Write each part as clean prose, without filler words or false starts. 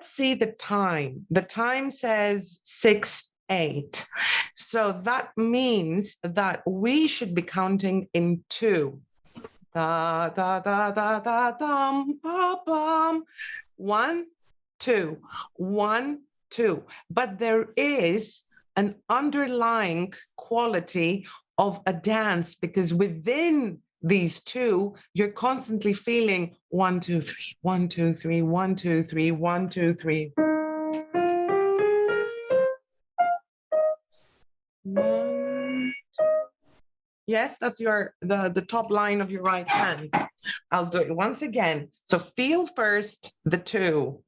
let's see the time. The time says 6/8. So that means that we should be counting in 2. Da da da da da dum ba bum. 1, 2, 1, 2. But there is an underlying quality of a dance, because within these 2, you're constantly feeling 1, 2, 3, 1, 2, 3, 1, 2, 3, 1, 2, 3. Yes, that's the top line of your right hand. I'll do it once again. So feel first the 2.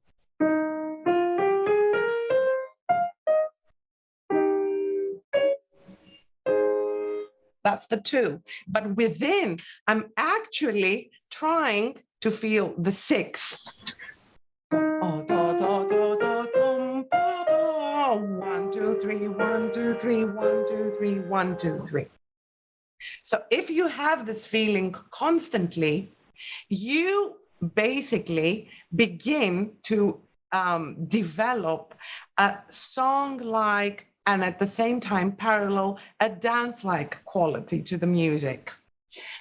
That's the 2. But within, I'm actually trying to feel the 6. 1, 2, 3, 1, 2, 3, 1, 2, 3, 1, 2, 3. So if you have this feeling constantly, you basically begin to develop a song-like and at the same time parallel a dance-like quality to the music.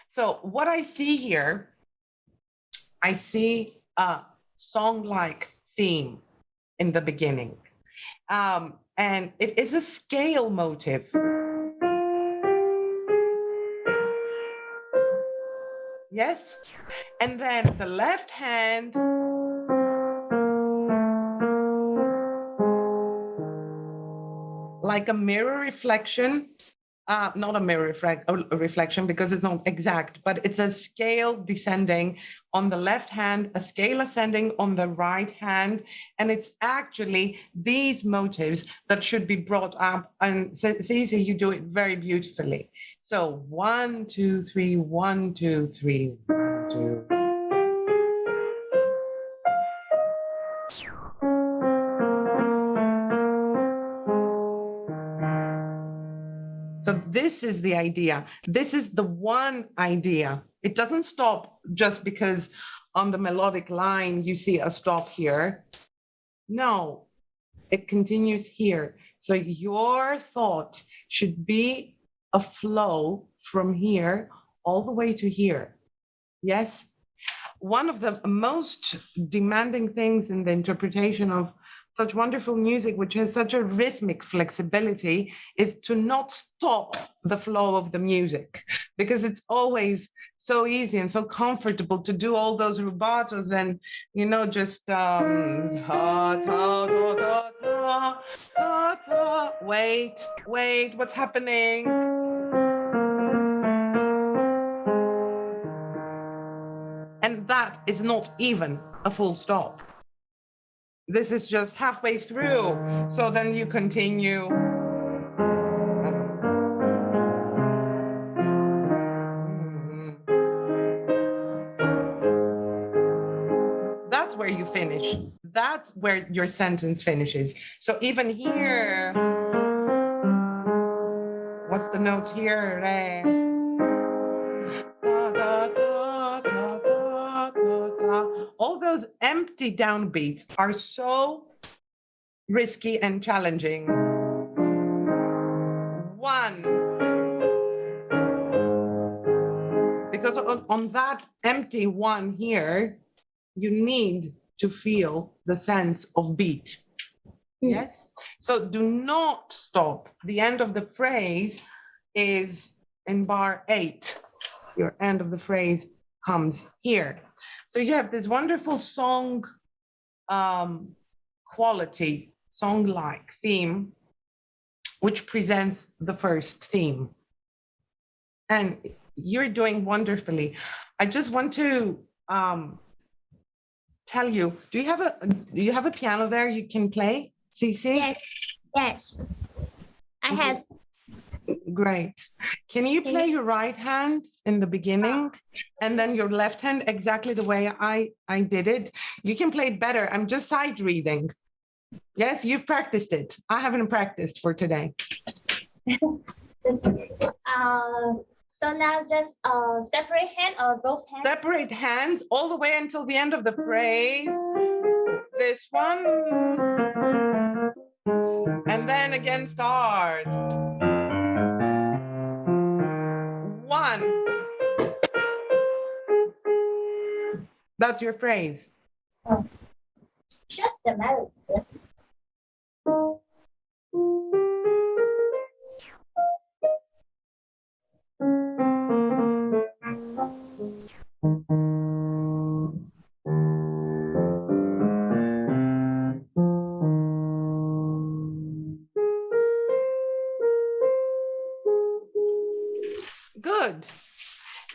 So what I see here, I see a song-like theme in the beginning. And it is a scale motif. Yes? And then the left hand like a mirror reflection, not a mirror reflection because it's not exact, but it's a scale descending on the left hand, a scale ascending on the right hand. And it's actually these motives that should be brought up. And Cece, you do it very beautifully. So 1, 2, 3, 1, 2, 3, 1, 2. So this is the idea. This is the one idea. It doesn't stop just because on the melodic line you see a stop here. No, it continues here. So your thought should be a flow from here all the way to here. Yes? One of the most demanding things in the interpretation of such wonderful music, which has such a rhythmic flexibility, is to not stop the flow of the music, because it's always so easy and so comfortable to do all those rubatos and, you know, just ta ta ta ta ta ta ta. Wait, what's happening? And that is not even a full stop. This is just halfway through. So then you continue. That's where you finish. That's where your sentence finishes. So even here, what's the note here? Re. Da, da, da, da, da, da, da. All those empty downbeats are so risky and challenging. 1. Because on that empty 1 here, you need to feel the sense of beat. Yes? So do not stop. The end of the phrase is in bar 8. Your end of the phrase comes here. So you have this wonderful song quality, song-like theme, which presents the first theme. And you're doing wonderfully. I just want to tell you, do you have a piano there you can play, Cece? Yes. I have. Great. Can you play your right hand in the beginning and then your left hand exactly the way I did it? You can play it better. I'm just side reading. Yes, you've practiced it. I haven't practiced for today. So now just separate hand or both hands? Separate hands all the way until the end of the phrase. this one. And then again, start. 1. That's your phrase. Just a melody. Good.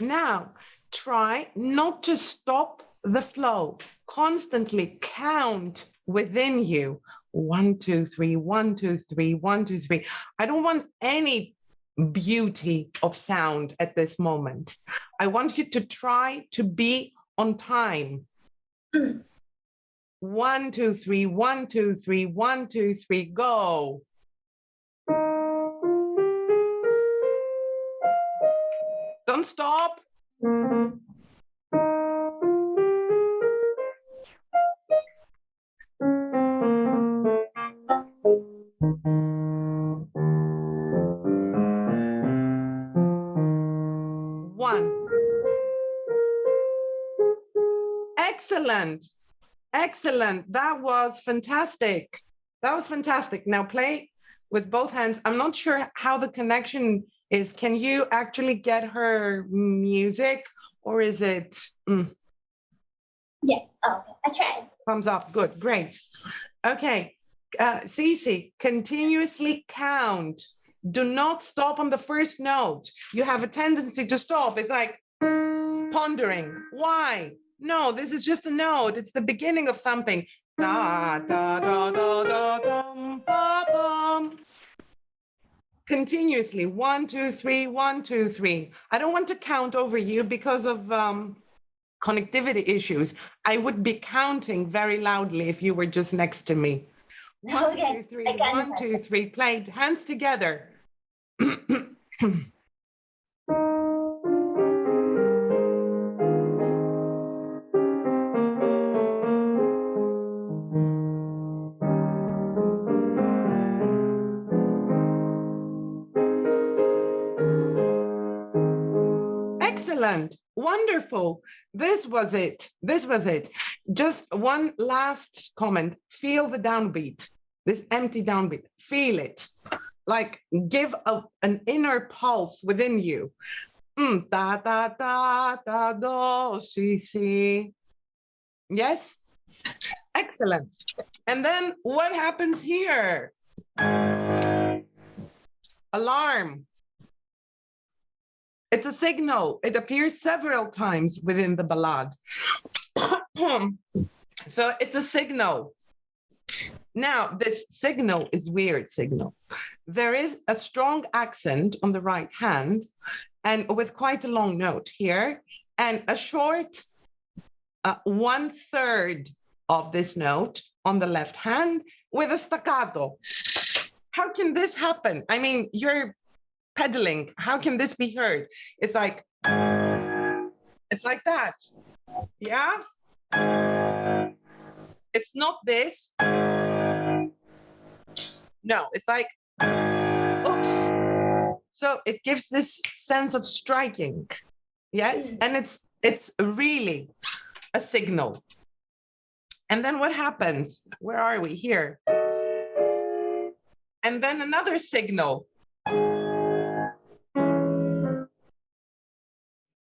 Now, try not to stop the flow. Constantly count within you. 1, 2, 3, 1, 2, 3, 1, 2, 3. I don't want any beauty of sound at this moment. I want you to try to be on time. 1, 2, 3, 1, 2, 3, 1, 2, 3, go. Don't stop. One. Excellent. Excellent. That was fantastic. That was fantastic. Now play with both hands. I'm not sure how the connection is. Can you actually get her music, or is it? Yeah, okay, I tried. Thumbs up. Good, great. Okay, Cece, continuously count. Do not stop on the first note. You have a tendency to stop. It's like pondering. Why? No, this is just a note. It's the beginning of something. Da, da, da, da, da, dum, ba, bum. Continuously, 1, 2, 3, 1, 2, 3. I don't want to count over you because of connectivity issues. I would be counting very loudly if you were just next to me. 1, Okay, 2, 3, I got 1, 2, 3. Play, hands together. Excellent. Wonderful. This was it. This was it. Just one last comment. Feel the downbeat, this empty downbeat. Feel it. Like give an inner pulse within you. Da, da, da, da, do, si, si. Yes? Excellent. And then what happens here? Alarm. It's a signal. It appears several times within the ballad. So it's a signal. Now, this signal is weird signal. There is a strong accent on the right hand and with quite a long note here and a short 1/3 of this note on the left hand with a staccato. How can this happen? I mean, you're pedaling. How can this be heard? It's like that. Yeah? It's not this. No, it's like, oops. So it gives this sense of striking. Yes? And it's really a signal. And then what happens? Where are we? Here. And then another signal.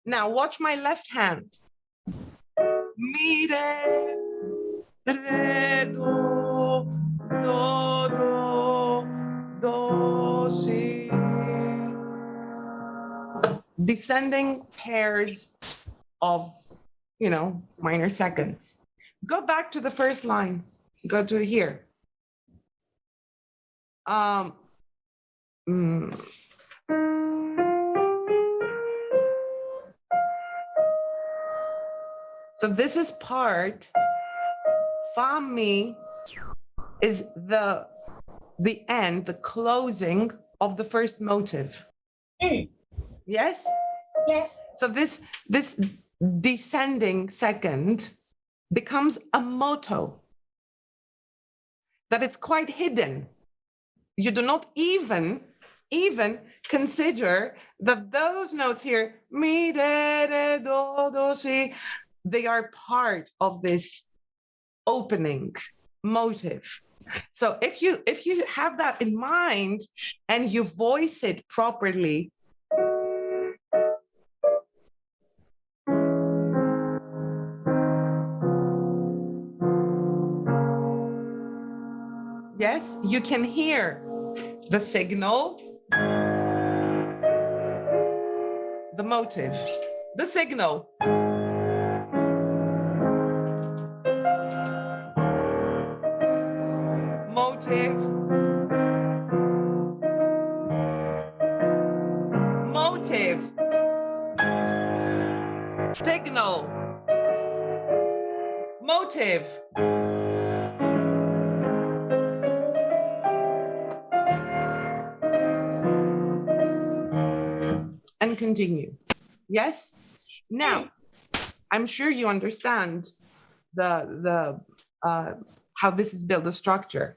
Now watch my left hand. Mi, re, do, do, si. Descending pairs of, minor seconds. Go back to the first line. Go to here. So this is part, fa mi is the end, the closing of the first motive. Yes? Yes. So this descending second becomes a motto. that it's quite hidden. You do not even consider that those notes here, mi, re, re, do, do, si, they are part of this opening motive. So if you have that in mind and you voice it properly, yes, you can hear the signal, the motive, the signal. Motive, motive, signal, motive. And continue. Yes? Now, I'm sure you understand how this is built, the structure.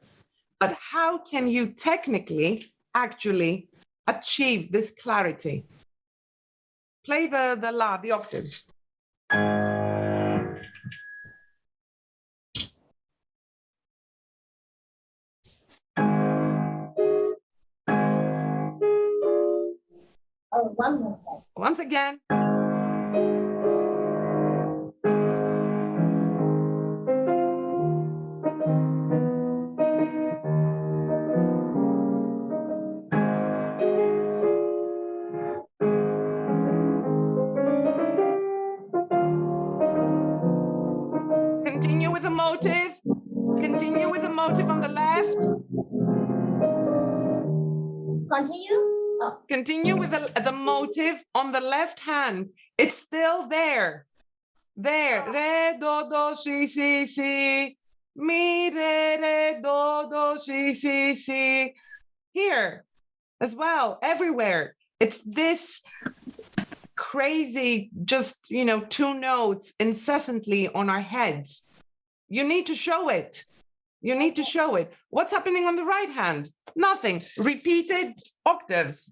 But how can you technically actually achieve this clarity? Play the La, the octaves. Oh, one more time. Once again. Continue with the motive. Continue with the motive on the left. Continue. Oh, Continue with the motive on the left hand. It's still there. There. Re, do, do, si, si, si. Mi, re, re, do, do, si, si, si. Here as well, everywhere. It's this crazy, just, two notes incessantly on our heads. You need to show it. You need to show it. What's happening on the right hand? Nothing. Repeated octaves.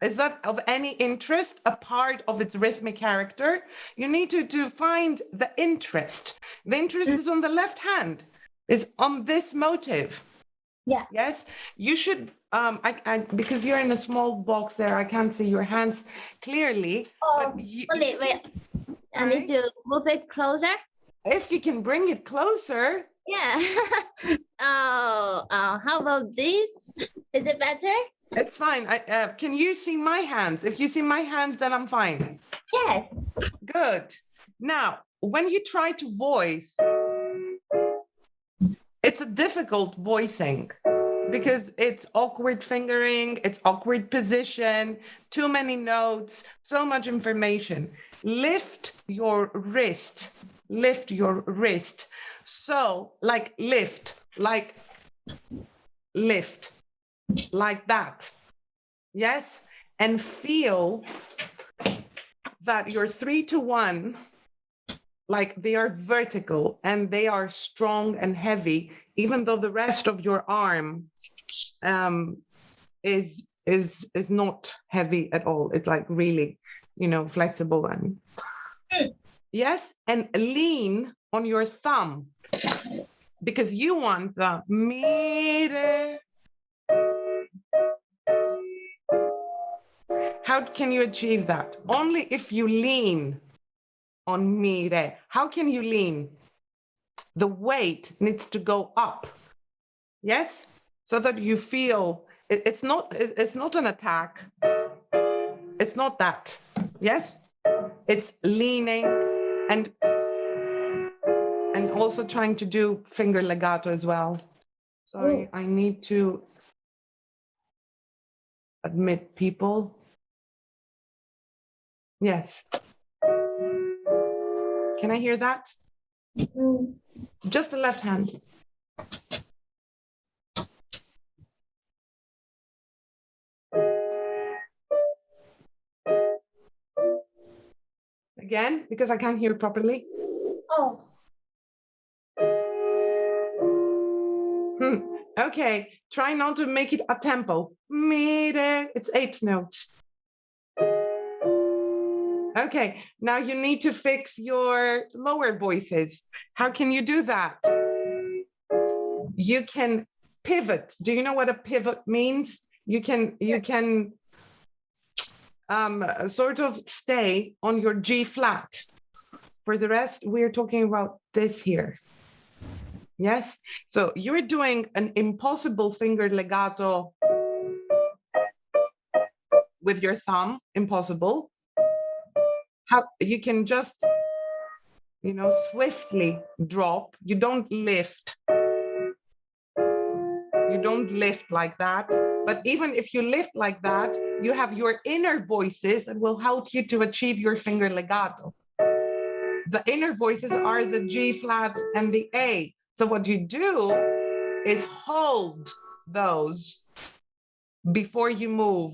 Is that of any interest, a part of its rhythmic character? You need to find the interest. The interest is on the left hand, is on this motive. yeah. Yes, you should, because you're in a small box there, I can't see your hands clearly. Oh, But wait. I need to move it closer. If you can bring it closer. Yeah. How about this? Is it better? It's fine. Can you see my hands? If you see my hands, then I'm fine. Yes. Good. Now, when you try to voice, it's a difficult voicing because it's awkward fingering, it's awkward position, too many notes, so much information. Lift your wrist. Lift your wrist. So, like lift, like that. Yes? And feel that your 3 to 1, like they are vertical and they are strong and heavy, even though the rest of your arm is not heavy at all. It's like really, flexible and yes, and lean on your thumb because you want the mi, re. How can you achieve that? Only if you lean on mi, re. How can you lean? The weight needs to go up. Yes? So that you feel it's not an attack. It's not that. Yes? It's leaning and also trying to do finger legato as well. Sorry, I need to admit people. Yes. Can I hear that? Just the left hand. Again, because I can't hear properly. Oh, Okay, try not to make it a tempo. It's 8 notes. Okay, now you need to fix your lower voices. How can you do that? You can pivot. Do you know what a pivot means? You can sort of stay on your G flat. For the rest, we're talking about this here. Yes? So you're doing an impossible finger legato with your thumb, impossible. How you can just, swiftly drop. You don't lift. You don't lift like that. But even if you lift like that, you have your inner voices that will help you to achieve your finger legato. The inner voices are the G flat and the A. So what you do is hold those before you move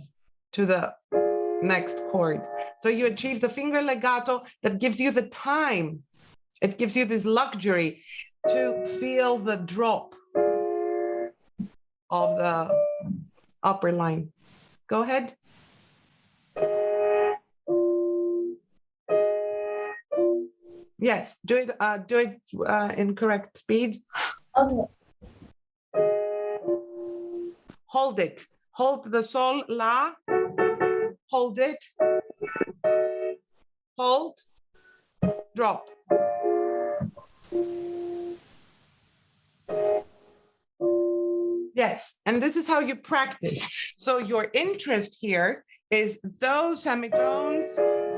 to the next chord. So you achieve the finger legato that gives you the time. It gives you this luxury to feel the drop of the upper line. Go ahead. Yes, do it in correct speed. Okay. Hold it. Hold the sol, la. Hold it. Hold. Drop. Yes, and this is how you practice. So your interest here is those semitones,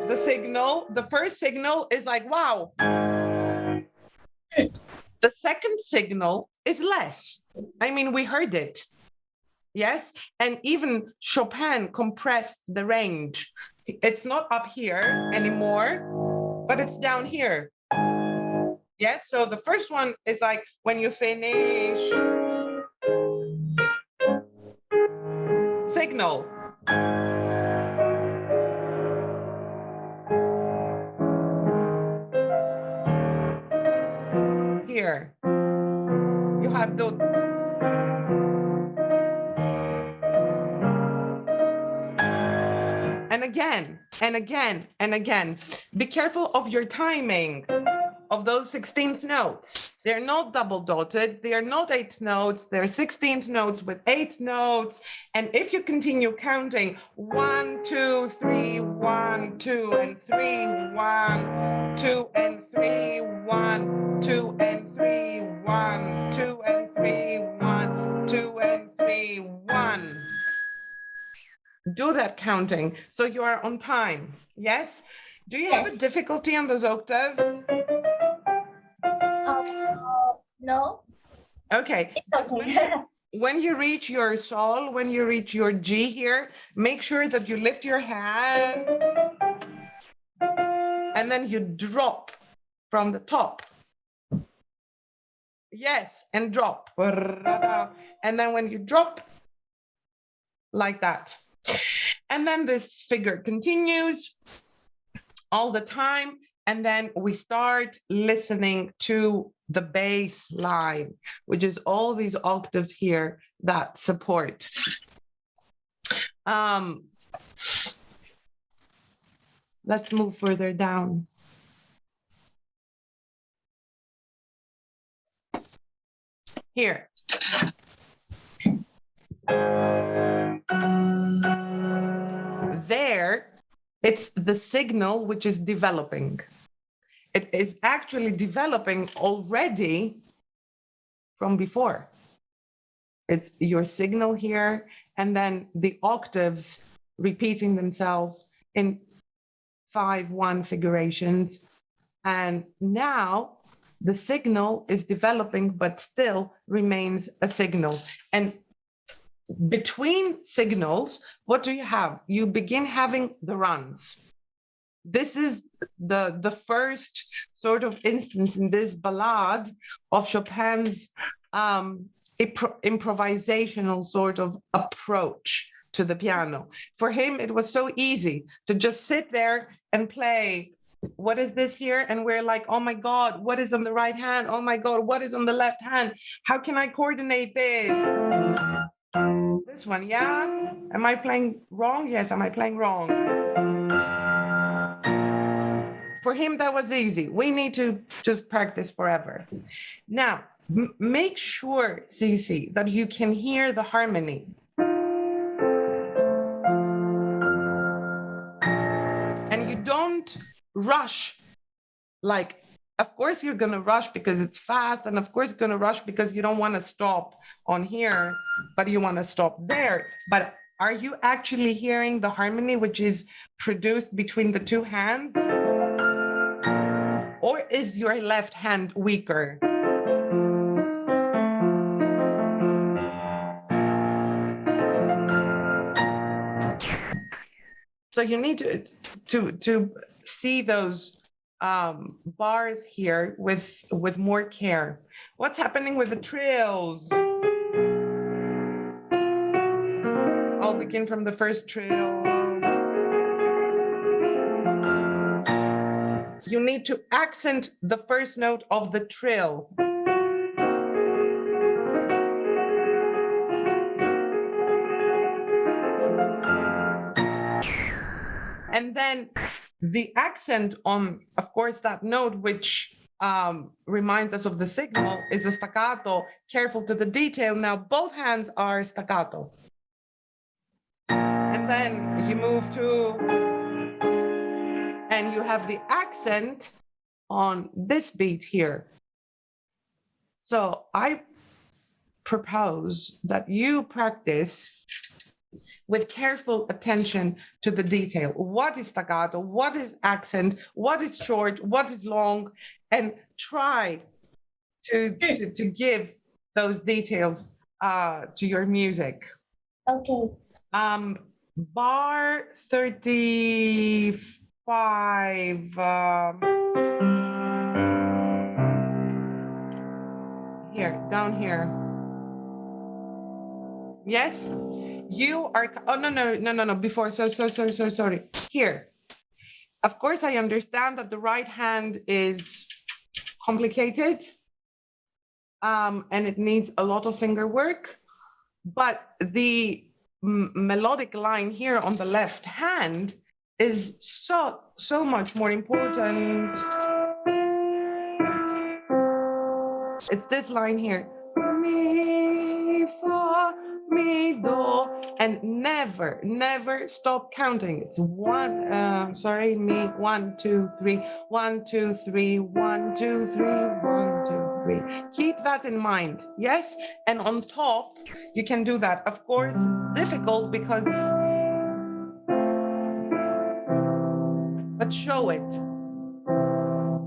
the signal. The first signal is like, wow. The second signal is less. I mean, we heard it. Yes, and even Chopin compressed the range. It's not up here anymore, but it's down here. Yes, so the first one is like when you finish. Signal. Here, you have the. And again, and again, and again. Be careful of your timing of those 16th notes. They're not double dotted. They are not 8 notes. They're 16th notes with 8 notes. And if you continue counting 1, 2, 3, 1, 2, and 3, 1, 2, and 3, 1, 2, and 3, 1, 2, and 3, 1, 2, and 3, 1. Do that counting so you are on time. Yes? Do you have a difficulty on those octaves? No. Okay. When you reach your sol, when you reach your G here, make sure that you lift your hand and then you drop from the top. Yes, and drop. And then when you drop, like that. And then this figure continues all the time. And then we start listening to the bass line, which is all these octaves here that support. Let's move further down. Here. There, it's the signal which is developing. It is actually developing already from before. It's your signal here, and then the octaves repeating themselves in 5/1 figurations. And now the signal is developing, but still remains a signal. And between signals, what do you have? You begin having the runs. This is the first sort of instance in this ballade of Chopin's improvisational sort of approach to the piano. For him, it was so easy to just sit there and play what is this here? And we're like, oh my God, what is on the right hand? Oh my God, what is on the left hand? How can I coordinate this? This one, yeah? Am I playing wrong? Yes, am I playing wrong? For him, that was easy. We need to just practice forever. Now, make sure, Cece, that you can hear the harmony. And you don't rush. Like, of course you're gonna rush because it's fast, and of course you're gonna rush because you don't wanna stop on here, but you wanna stop there. But are you actually hearing the harmony which is produced between the two hands? Or is your left hand weaker? So you need to see those bars here with more care. What's happening with the trills? I'll begin from the first trill. You need to accent the first note of the trill. And then the accent on, of course, that note, which reminds us of the signal, is a staccato, careful to the detail. Now, both hands are staccato. And then you move to, and you have the accent on this beat here. So I propose that you practice with careful attention to the detail. What is staccato? What is accent? What is short? What is long? And try to give those details to your music. Okay. Bar 35. Here, down here. Yes? You are, oh, no, before, sorry. Here. Of course, I understand that the right hand is complicated and it needs a lot of finger work, but the melodic line here on the left hand is so much more important. It's this line here. Mi, fa, mi, do, and never stop counting. It's one, me, 1, 2, 3, 1, 2, 3, 1, 2, 3, 1, 2, 3. Keep that in mind, yes? And on top, you can do that. Of course, it's difficult because, but show it.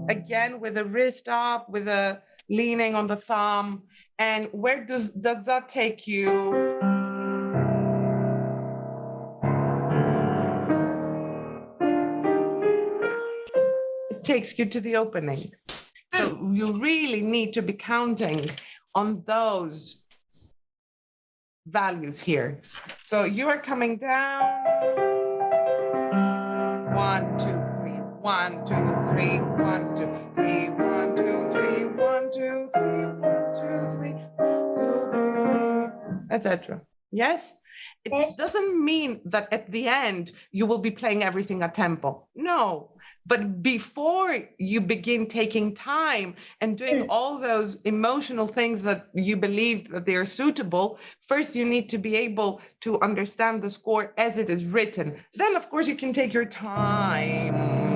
Again, with the wrist up, with a leaning on the thumb. And where does that take you? It takes you to the opening. So you really need to be counting on those values here. So you are coming down. 1, 2, 3, 1, 2, 3, 1, 2, 3, 1, 2, 3, 1, 2, 3, 1, 2, 3, 2, 3, etc. Yes? It doesn't mean that at the end you will be playing everything at tempo. No. But before you begin taking time and doing all those emotional things that you believe that they are suitable, first you need to be able to understand the score as it is written. Then, of course, you can take your time.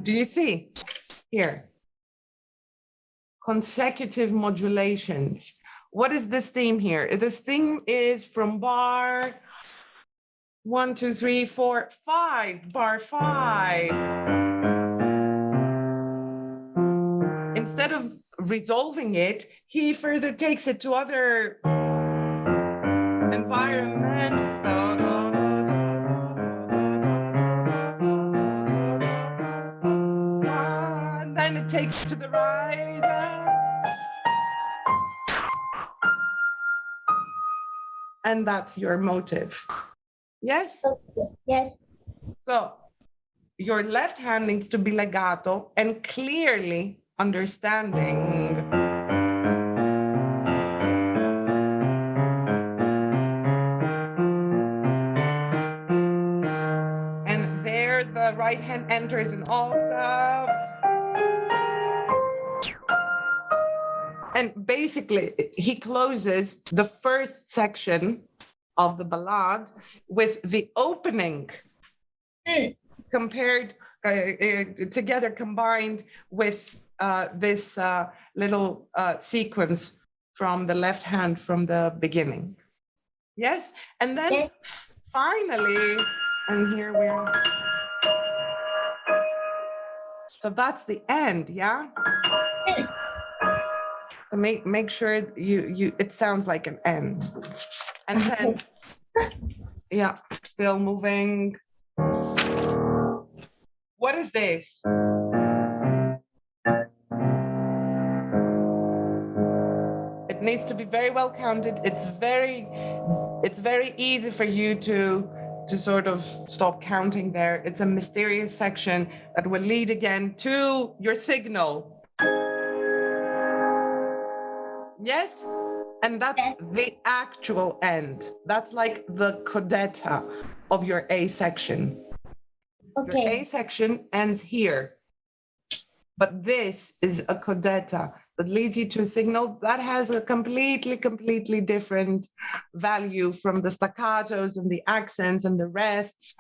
Do you see here? Consecutive modulations. What is this theme here? This theme is from bar 1, 2, 3, 4, 5, bar 5. Instead of resolving it, he further takes it to other environments. takes to the right hand. And that's your motive. Yes? Okay. Yes. So your left hand needs to be legato and clearly understanding. And there the right hand enters in octaves. And basically, he closes the first section of the ballade with the opening compared together, combined with this little sequence from the left hand from the beginning. Yes, and then Yes. finally, and here we are. So that's the end, yeah. So make sure you it sounds like an end, and then yeah, still moving. What is this? It needs to be very well counted. It's very easy for you to sort of stop counting there. It's a mysterious section that will lead again to your signal. Yes? And that's the actual end. That's like the codetta of your A section. Okay. Your A section ends here. But this is a codetta that leads you to a signal that has a completely different value from the staccatos and the accents and the rests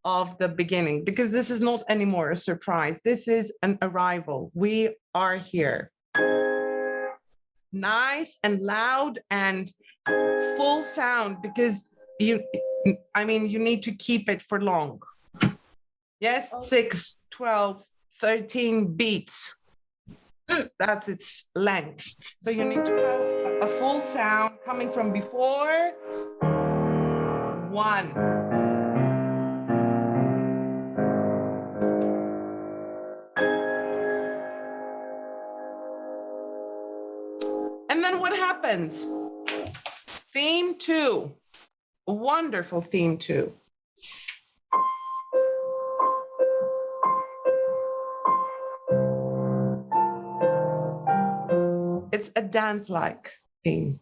of the beginning, because this is not anymore a surprise. This is an arrival. We are here. Nice and loud and full sound, because you need to keep it for long. Yes, 6, 12, 13 beats. That's its length. So you need to have a full sound coming from before 1. And then what happens? Theme 2. Wonderful theme 2. It's a dance-like theme.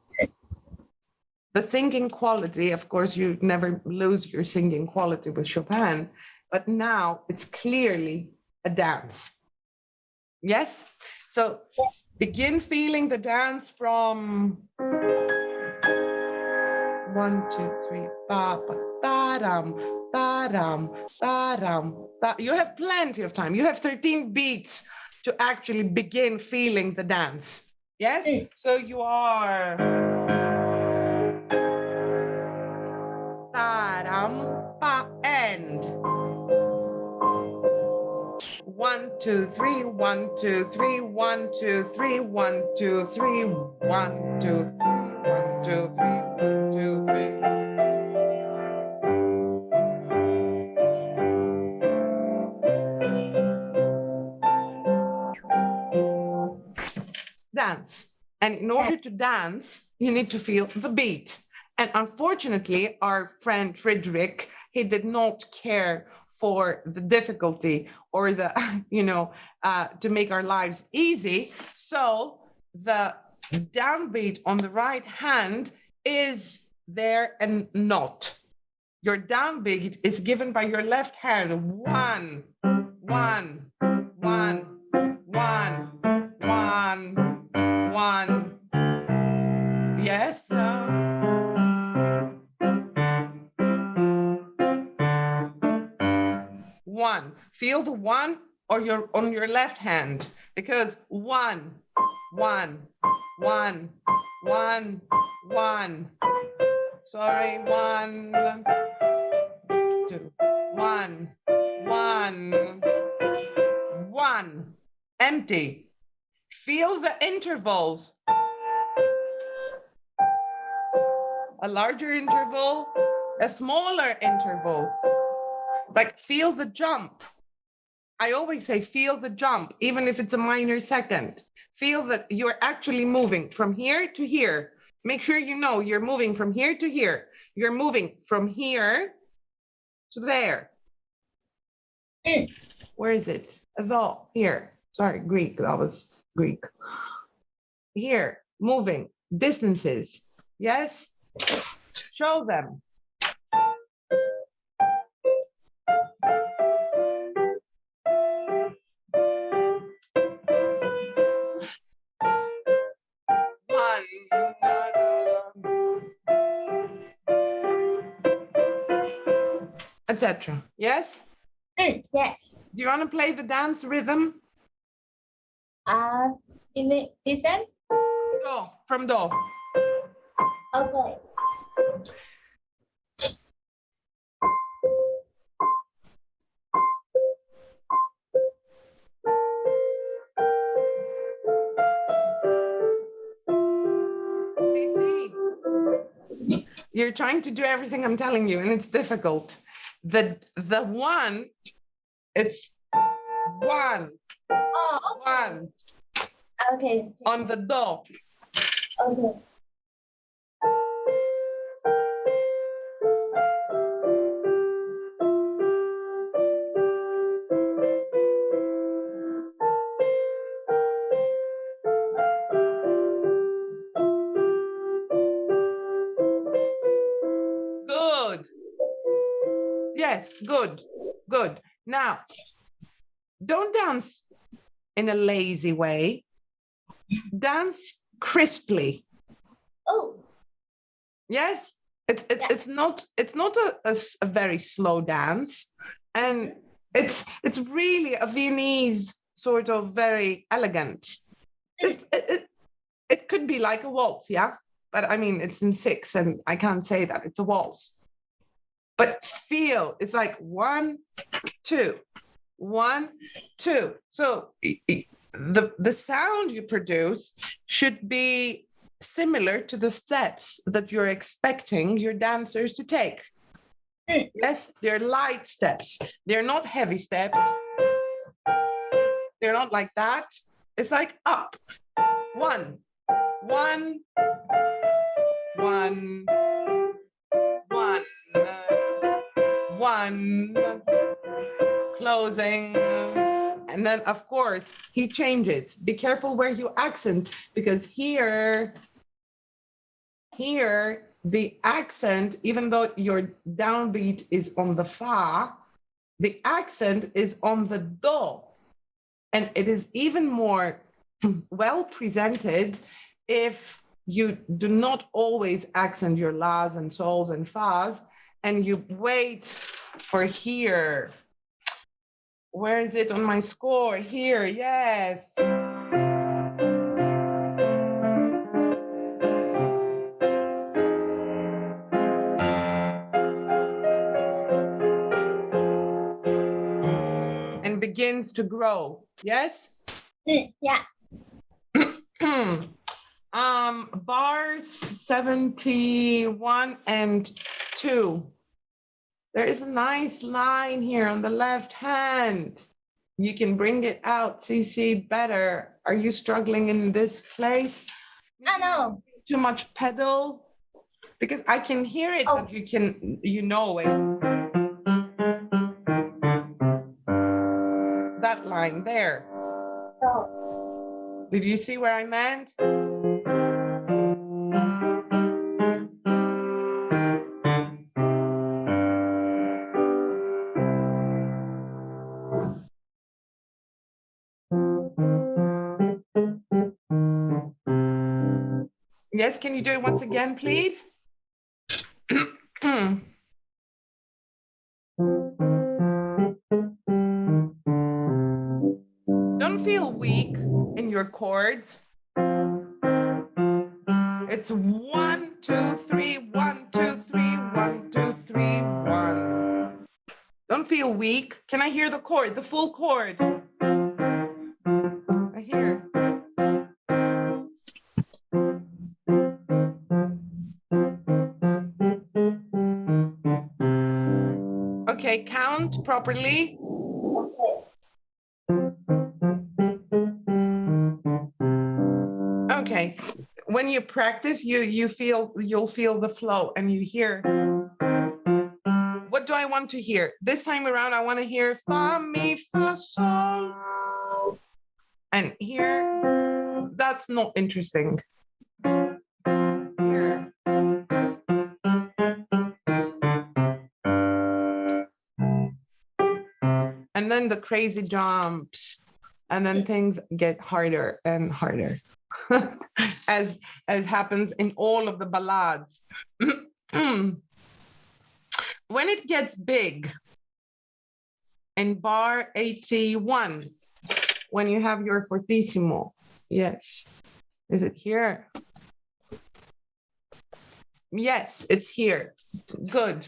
The singing quality, of course, you never lose your singing quality with Chopin, but now it's clearly a dance. Yes? So begin feeling the dance from 1, 2, 3, ba, ba, ba-dum, ba-dum, ba-dum, ba. You have plenty of time. You have 13 beats to actually begin feeling the dance. Yes? So you are end. 1, 2, 3, 1, 2, 3, 1, 2, 3, 1, 2, 3, 1, 2, 3, 1, 2, 3, 1, 2, 3. Dance. And in order to dance, you need to feel the beat. And unfortunately, our friend Friedrich, he did not care for the difficulty or the, to make our lives easy. So the downbeat on the right hand is there and not. Your downbeat is given by your left hand. 1, 1, 1, 1, 1, 1. Yes. 1. Feel the 1 or on your left hand, because 1, 1, 1, 1, 1. Sorry, 1, 2, 1, 1, 1. Empty. Feel the intervals. A larger interval, a smaller interval. Like feel the jump. I always say, feel the jump, even if it's a minor second. Feel that you're actually moving from here to here. Make sure you know you're moving from here to here. You're moving from here to there. Where is it? Here. Sorry, Greek. That was Greek. Here, moving, distances. Yes? Show them. Etc. Yes? Yes. Do you want to play the dance rhythm? Even listen. Do, from do. Okay. See. You're trying to do everything I'm telling you, and it's difficult. The one, it's one, Oh, one okay. on the do. Okay. Good. Yes, good, good. Now, don't dance in a lazy way. Dance crisply. Oh. Yes, it's not a very slow dance, and it's really a Viennese sort of very elegant. It could be like a waltz, yeah, but I mean it's in 6, and I can't say that it's a waltz. But feel it's like 1, 2, 1, 2. So the sound you produce should be similar to the steps that you're expecting your dancers to take. Yes, they're light steps. They're not heavy steps. They're not like that. It's like up. 1, 1, 1, 1, 1, closing. And then, of course, he changes. Be careful where you accent, because here, the accent, even though your downbeat is on the fa, the accent is on the do. And it is even more well presented if you do not always accent your las and sols and fas, and you wait for here. Where is it on my score? Here, yes. And begins to grow. Yes? Yeah. Bars 71 and 2. There is a nice line here on the left hand. You can bring it out, CC, better. Are you struggling in this place? I know. Too much pedal? Because I can hear it, that you know it. That line there. So, Did you see where I meant? Yes, can you do it once again, please? Don't feel weak in your chords. It's 1, 2, 3, 1, 2, 3, 1, 2, 3, 1. Don't feel weak. Can I hear the chord, the full chord? I hear. Okay, count properly. when you practice, you'll feel the flow, and you hear. What do I want to hear? This time around, I want to hear fa, mi, fa, sol. And here, that's not interesting. Here. And then the crazy jumps, and then things get harder and harder, as happens in all of the ballades. When it gets big, in bar 81, when you have your fortissimo, yes, is it here? Yes, it's here. Good.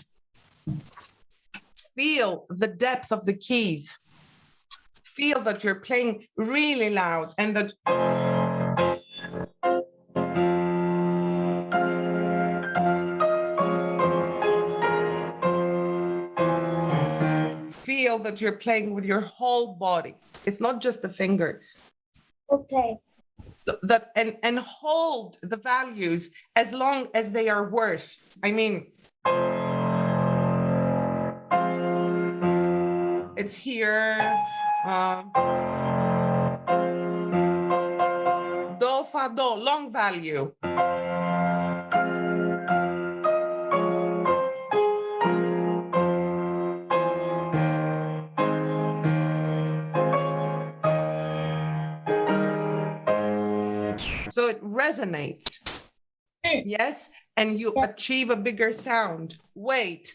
Feel the depth of the keys. Feel that you're playing really loud, and that feel that you're playing with your whole body. It's not just the fingers. Okay. That and hold the values as long as they are worth. I mean, it's here. Do, fa, do, long value. So it resonates. Yes, and you achieve a bigger sound. Weight,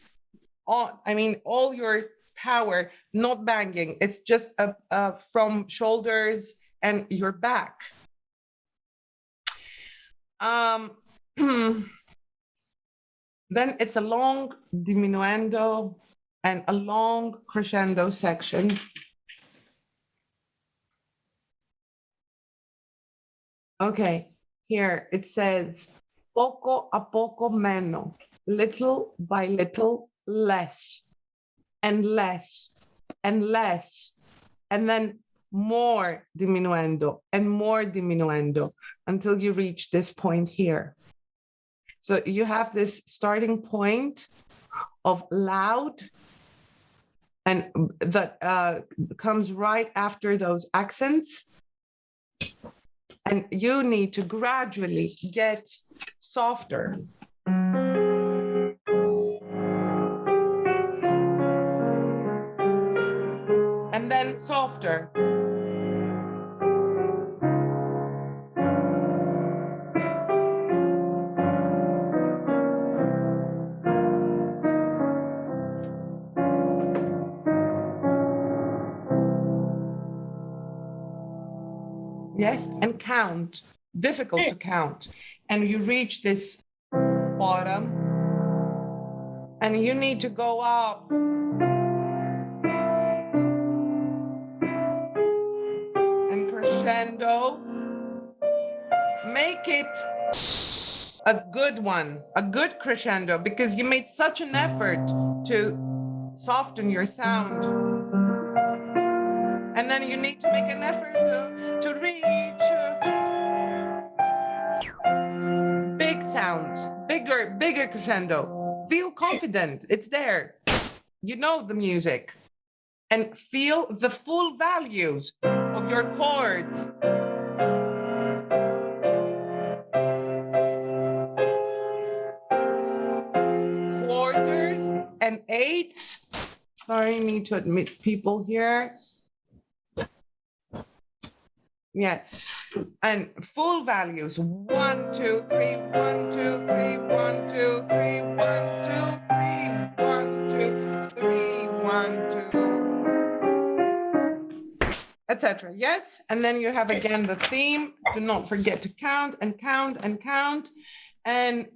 all your power, not banging. It's just from shoulders and your back. Then it's a long diminuendo and a long crescendo section. Okay, here it says poco a poco meno, little by little less, and less, and less, and then more diminuendo and more diminuendo until you reach this point here. So you have this starting point of loud, and that comes right after those accents. And you need to gradually get softer. And then softer. Yes, and count. Difficult to count. And you reach this bottom, and you need to go up. And crescendo. Make it a good one, a good crescendo, because you made such an effort to soften your sound. And then you need to make an effort to reach big sounds, bigger crescendo. Feel confident, it's there. You know the music. And feel the full values of your chords. Quarters and eighths. Sorry, need to admit people here. Yes, and full values. 1, 2, 3, 1, 2, 3, 1, 2, 3, 1, 2, 3, 1, 2, 3, 1, 2, etc. Yes, and then you have again the theme. Do not forget to count and count and count. And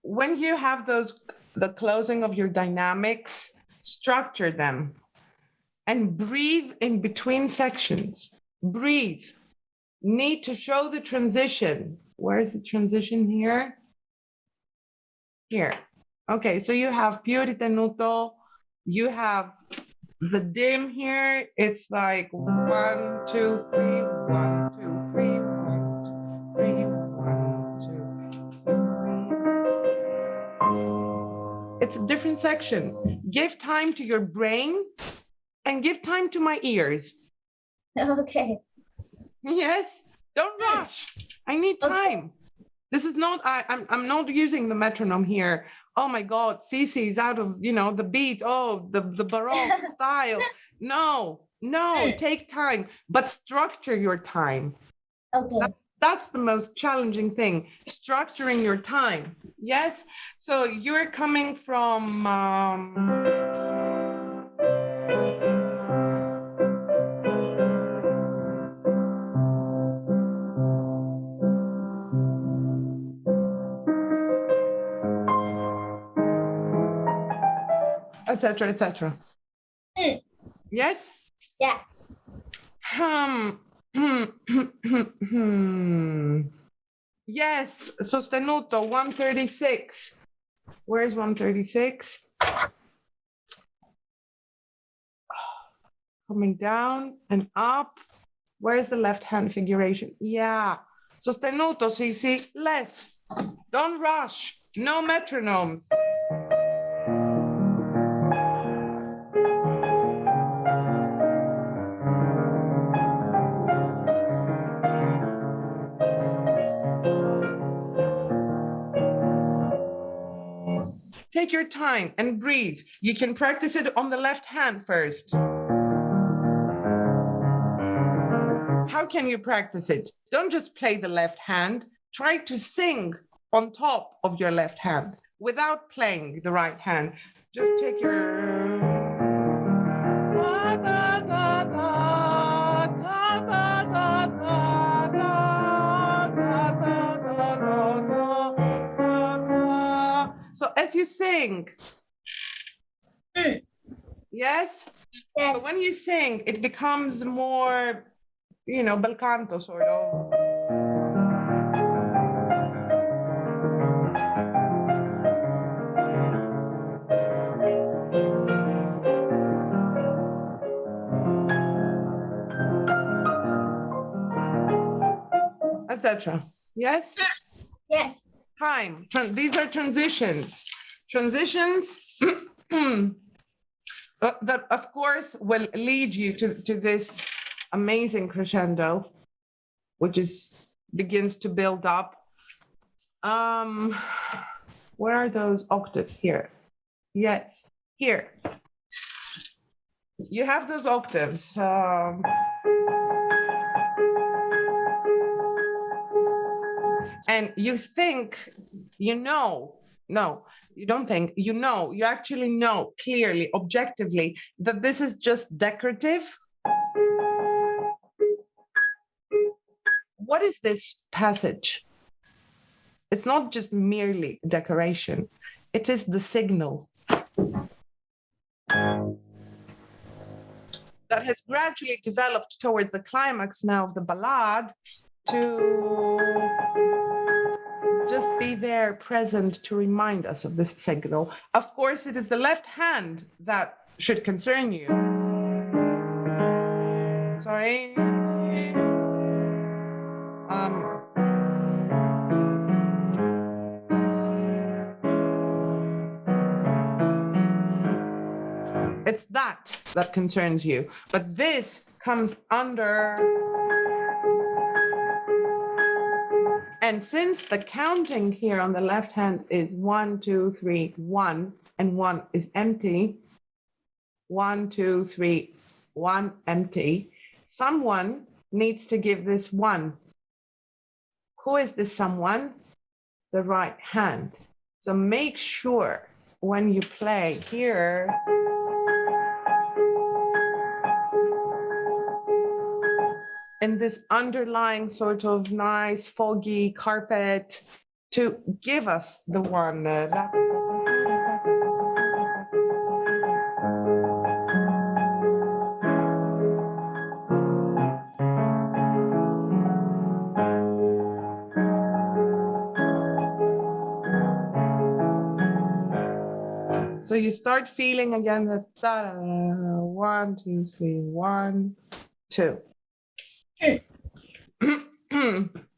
when you have the closing of your dynamics, structure them and breathe in between sections. Breathe. Need to show the transition. Where is the transition here? Here. Okay, so you have più ritenuto, you have the dim here, it's like 1, 2, 3, 1, 2, 3, 1, 2, 3, 1, 2, 3. It's a different section. Give time to your brain and give time to my ears. Okay. Yes, don't rush. I need time. This is not, I'm not using the metronome here. Oh my God, Cece is out of, the beat. Oh, the Baroque style. No, take time, but structure your time. Okay. That's the most challenging thing, structuring your time. Yes, so you're coming from, etc., etc. Yes? Yeah. Yes, sostenuto 136. Where's 136? Coming down and up. Where's the left hand figuration? Yeah. Sostenuto, Sisi, less. Don't rush. No metronomes. Take your time and breathe. You can practice it on the left hand first. How can you practice it? Don't just play the left hand. Try to sing on top of your left hand without playing the right hand. Just take your... So as you sing, yes? Yes. So when you sing, it becomes more, bel canto sort of. Etc. Yes? Yes. Time. These are transitions. Transitions that, of course, will lead you to this amazing crescendo, which begins to build up. Where are those octaves? Here. Yes, here. You have those octaves. And you think, no, you don't think, you actually know clearly, objectively, that this is just decorative. What is this passage? It's not just merely decoration. It is the signal that has gradually developed towards the climax now of the ballade to just be there present to remind us of this signal. Of course, it is the left hand that should concern you. Sorry. It's that concerns you. But this comes under. And since the counting here on the left hand is 1, 2, 3, 1, and 1 is empty, 1, 2, 3, 1, empty, someone needs to give this 1. Who is this someone? The right hand. So make sure when you play here, in this underlying sort of nice foggy carpet, to give us the 1. So you start feeling again that 1, 2, 3, 1, 2.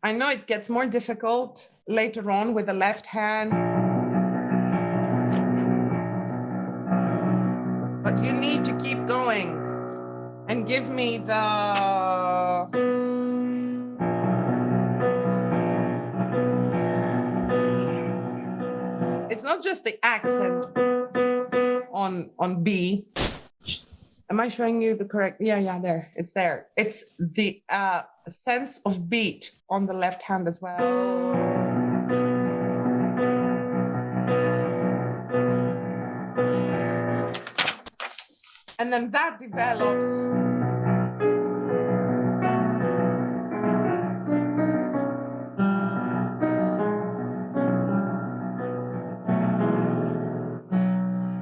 I know it gets more difficult later on with the left hand, but you need to keep going and give me the it's not just the accent on B. Am I showing you the correct? Yeah, there. It's there. It's the sense of beat on the left hand as well. And then that develops.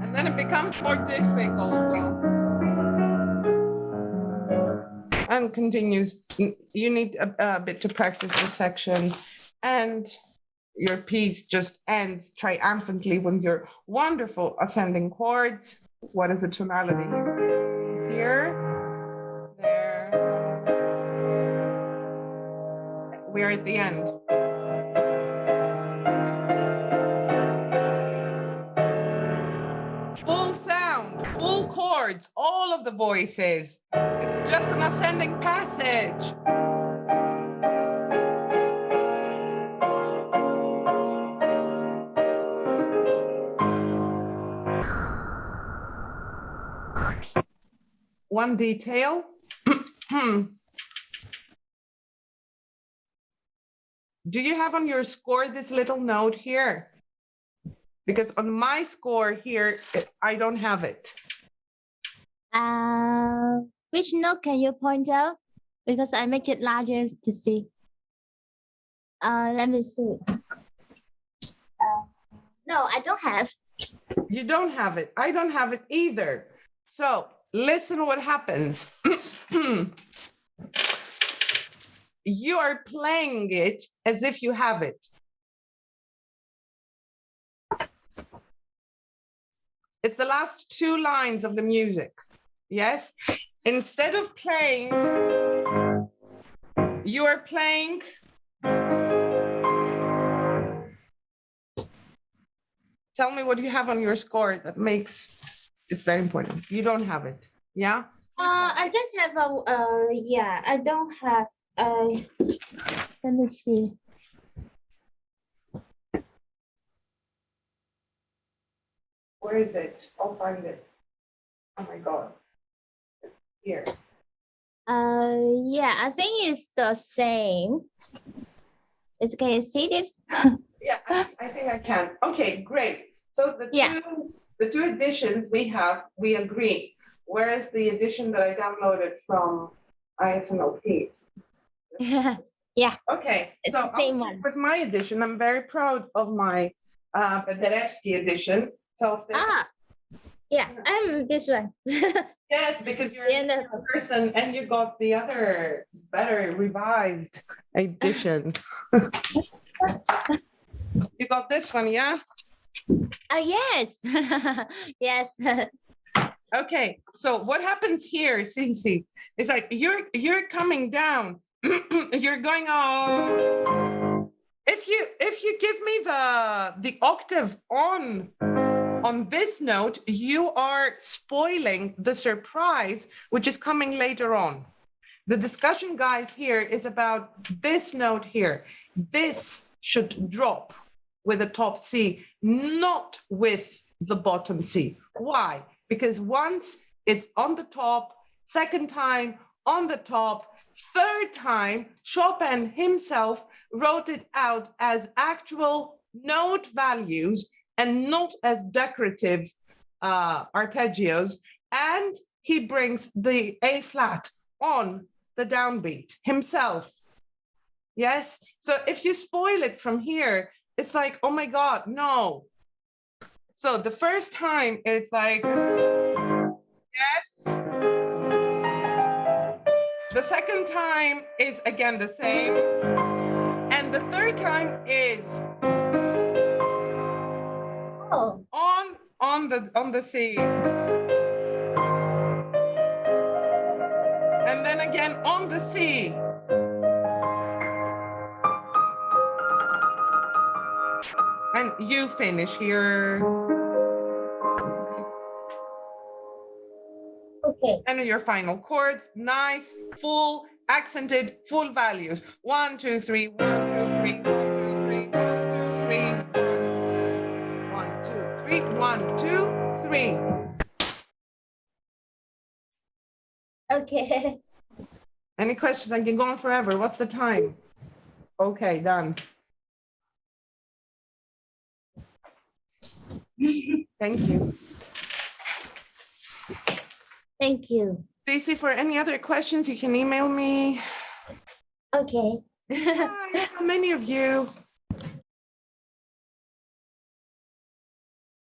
And then it becomes more difficult. And continues. You need a bit to practice this section, and your piece just ends triumphantly with your wonderful ascending chords. What is the tonality? Here, there. We're at the end. Full sound, full chords, all of the voices. It's just an ascending passage. One detail. Do you have on your score this little note here? Because on my score here, I don't have it. Which note can you point out? Because I make it larger to see. Let me see. No, I don't have. You don't have it. I don't have it either. So listen what happens. You are playing it as if you have it. It's the last two lines of the music. Yes? Instead of playing, you are playing. Tell me what you have on your score that makes it very important. You don't have it. Yeah? I just have yeah, I don't have let me see. Where is it? I'll find it. Oh my God. Here. Yeah, I think it's the same. Can you see this? Yeah, I think I can. Okay, great. So the two editions we agree. Whereas the edition that I downloaded from ISNLP. Yeah. Okay, it's so the same I'll start one. with my edition. I'm very proud of my Penderecki edition. So yeah, I'm this one. yes, because you're a person and you got the other better revised edition. You got this one, yeah? Yes. Yes. Okay, so what happens here, Cici, is like you're coming down, you're going on. If you give me the octave on this note, you are spoiling the surprise which is coming later on. The discussion, guys, here is about this note here. This should drop with the top C, not with the bottom C. Why? Because once it's on the top, second time on the top, third time, Chopin himself wrote it out as actual note values and not as decorative arpeggios. And he brings the A flat on the downbeat himself. Yes. So if you spoil it from here, it's like, oh my God, no. So the first time it's like, yes. The second time is again the same. And the third time is on the C. And then again on the C. And you finish here. Okay. And your final chords, nice, full, accented, full values. 1, 2, 3, 1, 2, 3, 1, 2, 3, 1, 2, 3, 1, 2, 3, 1, 2, 3. Okay. Any questions? I can go on forever. What's the time? Okay, done. Thank you. Thank you. Stacey, for any other questions, you can email me. Okay. Hi, so many of you.